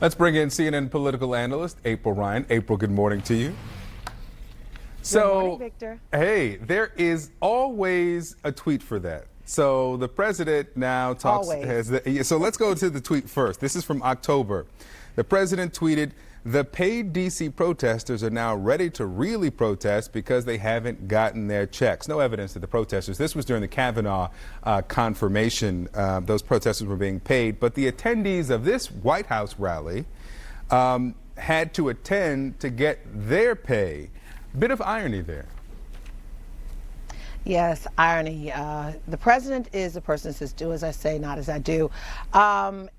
Let's bring in CNN political analyst April Ryan. April, good morning to you. Good morning, Victor. Hey, there is always a tweet for that. So the president now talks. So let's go to the tweet first. This is from October. The president tweeted, "The paid D.C. protesters are now ready to really protest because they haven't gotten their checks." No evidence that the protesters, this was during the Kavanaugh confirmation, those protesters were being paid. But the attendees of this White House rally had to attend to get their pay. Bit of irony there. Yes, irony. The president is a person that says, do as I say, not as I do.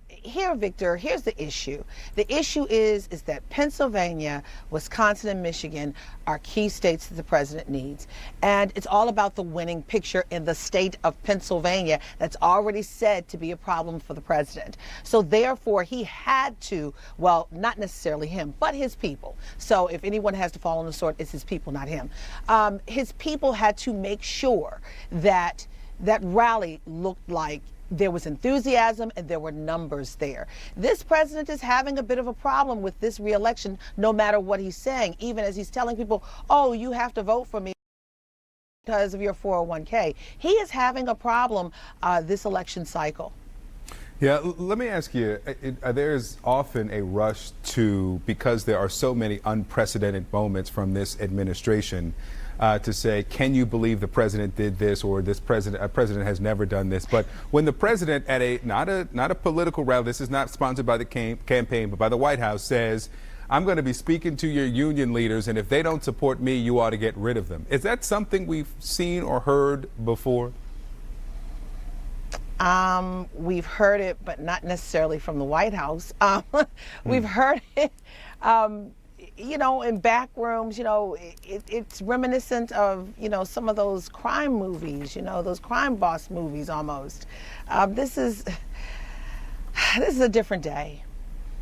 Here, Victor, here's the issue. The issue is that Pennsylvania, Wisconsin, and Michigan are key states that the president needs. And it's all about the winning picture in the state of Pennsylvania that's already said to be a problem for the president. So therefore, he had to, well, not necessarily him, but his people. So if anyone has to fall on the sword, it's his people, not him. His people had to make sure that that rally looked like there was enthusiasm and there were numbers there. This president is having a bit of a problem with this re-election, no matter what he's saying, even as he's telling people, oh, you have to vote for me because of your 401k. He is having a problem this election cycle. Yeah, let me ask you, there's often a rush to, because there are so many unprecedented moments from this administration, to say, can you believe the president did this, or this president has never done this? But when the president at not a political rally, this is not sponsored by the campaign, but by the White House, says, I'm going to be speaking to your union leaders, and if they don't support me, you ought to get rid of them. Is that something we've seen or heard before? We've heard it, but not necessarily from the White House. We've heard it, you know, in back rooms. You know, it's reminiscent of, you know, some of those crime movies, you know, those crime boss movies almost. This is a different day.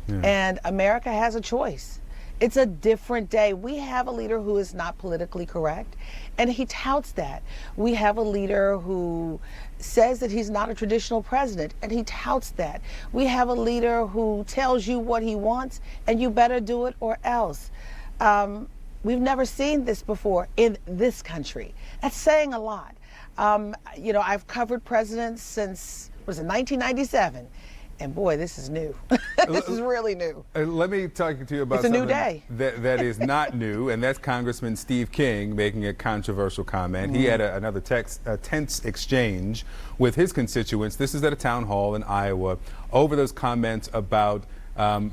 Yeah. And America has a choice. It's a different day. We have a leader who is not politically correct, and he touts that. We have a leader who says that he's not a traditional president, and he touts that. We have a leader who tells you what he wants, and you better do it or else. We've never seen this before in this country. That's saying a lot. You know, I've covered presidents since, was it 1997? And boy, this is new. This is really new. Let me talk to you about it's a new day. That is not new, and that's Congressman Steve King making a controversial comment. Mm-hmm. He had another tense exchange with his constituents. This is at a town hall in Iowa over those comments about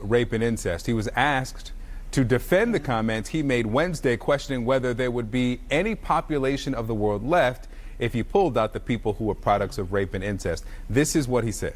rape and incest. He was asked to defend the comments he made Wednesday, questioning whether there would be any population of the world left if you pulled out the people who were products of rape and incest. This is what he said.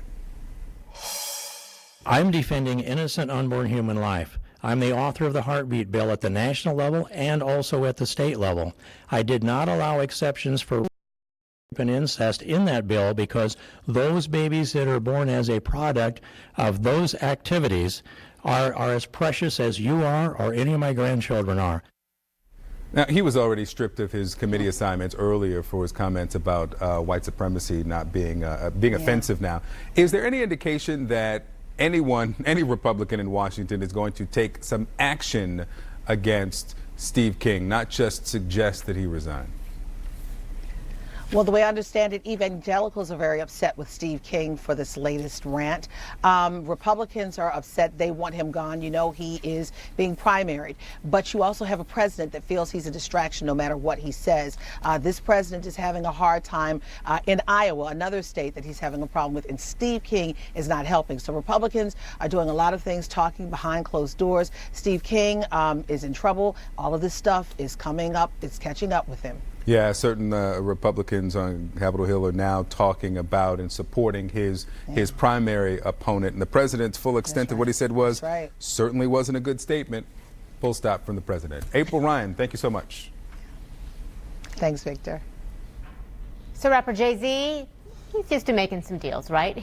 I'm defending innocent unborn human life. I'm the author of the Heartbeat Bill at the national level and also at the state level. I did not allow exceptions for rape and incest in that bill because those babies that are born as a product of those activities are as precious as you are or any of my grandchildren are. Now, he was already stripped of his committee assignments earlier for his comments about white supremacy not being offensive now. Is there any indication that any Republican in Washington is going to take some action against Steve King, not just suggest that he resign? Well, the way I understand it, evangelicals are very upset with Steve King for this latest rant. Republicans are upset. They want him gone. You know, he is being primaried. But you also have a president that feels he's a distraction no matter what he says. This president is having a hard time in Iowa, another state that he's having a problem with, and Steve King is not helping. So Republicans are doing a lot of things, talking behind closed doors. Steve King is in trouble. All of this stuff is coming up. It's catching up with him. Yeah, certain Republicans on Capitol Hill are now talking about and supporting his primary opponent. And the president's full extent of what he said was, certainly wasn't a good statement. Full stop from the president. April Ryan, thank you so much. Thanks, Victor. So rapper Jay-Z, he's just making some deals, right?